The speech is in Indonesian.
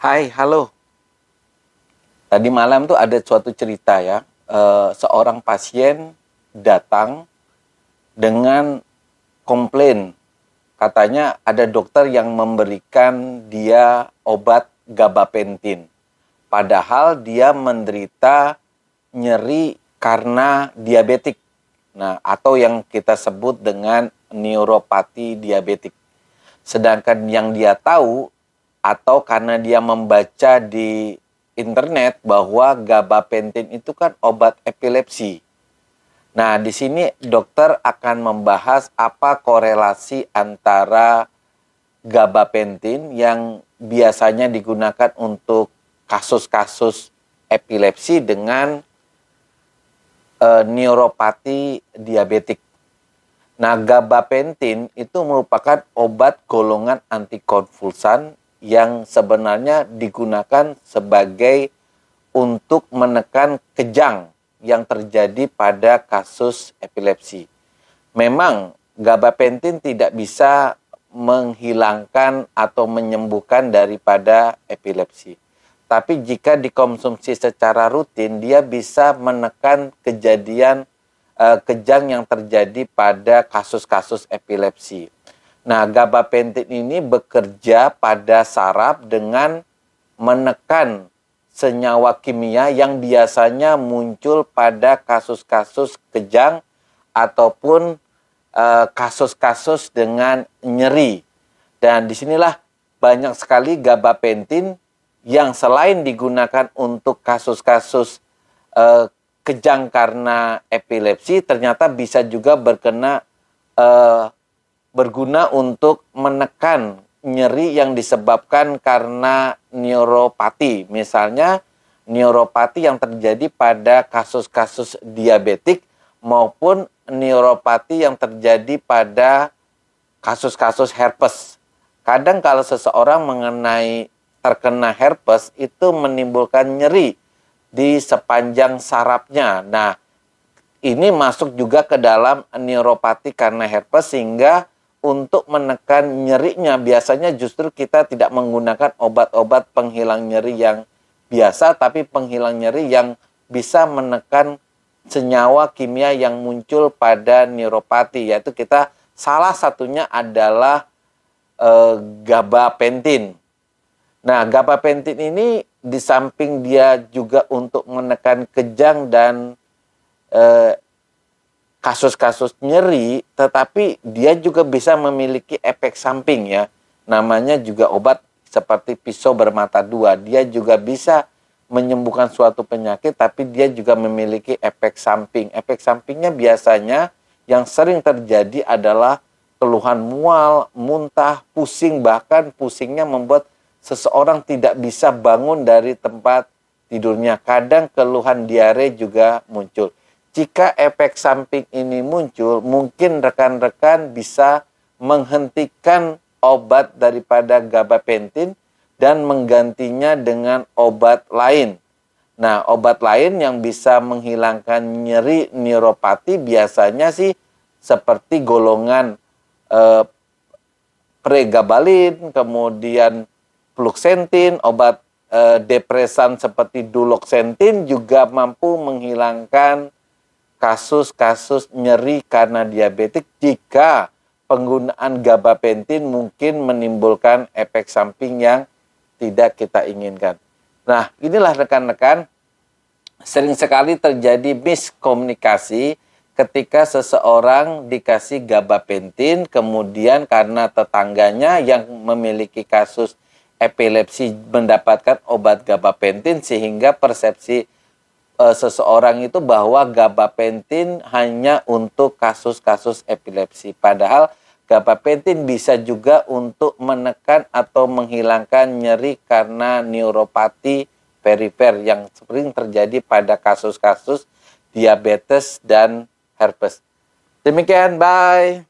Hai, halo. Tadi malam tuh ada suatu cerita ya. Seorang pasien datang dengan komplain. Katanya ada dokter yang memberikan dia obat gabapentin. Padahal dia menderita nyeri karena diabetik. Nah, atau yang kita sebut dengan neuropati diabetik. Sedangkan yang dia tahu atau karena dia membaca di internet bahwa gabapentin itu kan obat epilepsi. Nah, di sini dokter akan membahas apa korelasi antara gabapentin yang biasanya digunakan untuk kasus-kasus epilepsi dengan neuropati diabetik. Nah, gabapentin itu merupakan obat golongan antikonvulsan yang sebenarnya digunakan sebagai untuk menekan kejang yang terjadi pada kasus epilepsi. Memang gabapentin tidak bisa menghilangkan atau menyembuhkan daripada epilepsi. Tapi jika dikonsumsi secara rutin, dia bisa menekan kejang yang terjadi pada kasus-kasus epilepsi. Nah, gabapentin ini bekerja pada saraf dengan menekan senyawa kimia yang biasanya muncul pada kasus-kasus kejang ataupun kasus-kasus dengan nyeri. Dan disinilah banyak sekali gabapentin yang selain digunakan untuk kasus-kasus kejang karena epilepsi, ternyata bisa juga berguna untuk menekan nyeri yang disebabkan karena neuropati. Misalnya neuropati yang terjadi pada kasus-kasus diabetik maupun neuropati yang terjadi pada kasus-kasus herpes. Kadang kalau seseorang terkena herpes itu menimbulkan nyeri di sepanjang sarafnya. Nah, ini masuk juga ke dalam neuropati karena herpes, sehingga untuk menekan nyerinya biasanya justru kita tidak menggunakan obat-obat penghilang nyeri yang biasa, tapi penghilang nyeri yang bisa menekan senyawa kimia yang muncul pada neuropati, yaitu salah satunya adalah gabapentin. Nah, gabapentin ini di samping dia juga untuk menekan kejang dan kasus-kasus nyeri, tetapi dia juga bisa memiliki efek samping ya. Namanya juga obat seperti pisau bermata dua. Dia juga bisa menyembuhkan suatu penyakit, tapi dia juga memiliki efek samping. Efek sampingnya biasanya yang sering terjadi adalah keluhan mual, muntah, pusing, bahkan pusingnya membuat seseorang tidak bisa bangun dari tempat tidurnya. Kadang keluhan diare juga muncul. Jika efek samping ini muncul, mungkin rekan-rekan bisa menghentikan obat daripada gabapentin dan menggantinya dengan obat lain. Nah, obat lain yang bisa menghilangkan nyeri neuropati biasanya sih seperti golongan pregabalin, kemudian fluoxetin, obat depresan seperti duloxetin juga mampu menghilangkan kasus-kasus nyeri karena diabetik jika penggunaan gabapentin mungkin menimbulkan efek samping yang tidak kita inginkan. Nah, inilah rekan-rekan, sering sekali terjadi miskomunikasi ketika seseorang dikasih gabapentin, kemudian karena tetangganya yang memiliki kasus epilepsi mendapatkan obat gabapentin, sehingga persepsi seseorang itu bahwa gabapentin hanya untuk kasus-kasus epilepsi. Padahal gabapentin bisa juga untuk menekan atau menghilangkan nyeri karena neuropati perifer yang sering terjadi pada kasus-kasus diabetes dan herpes. Demikian, bye.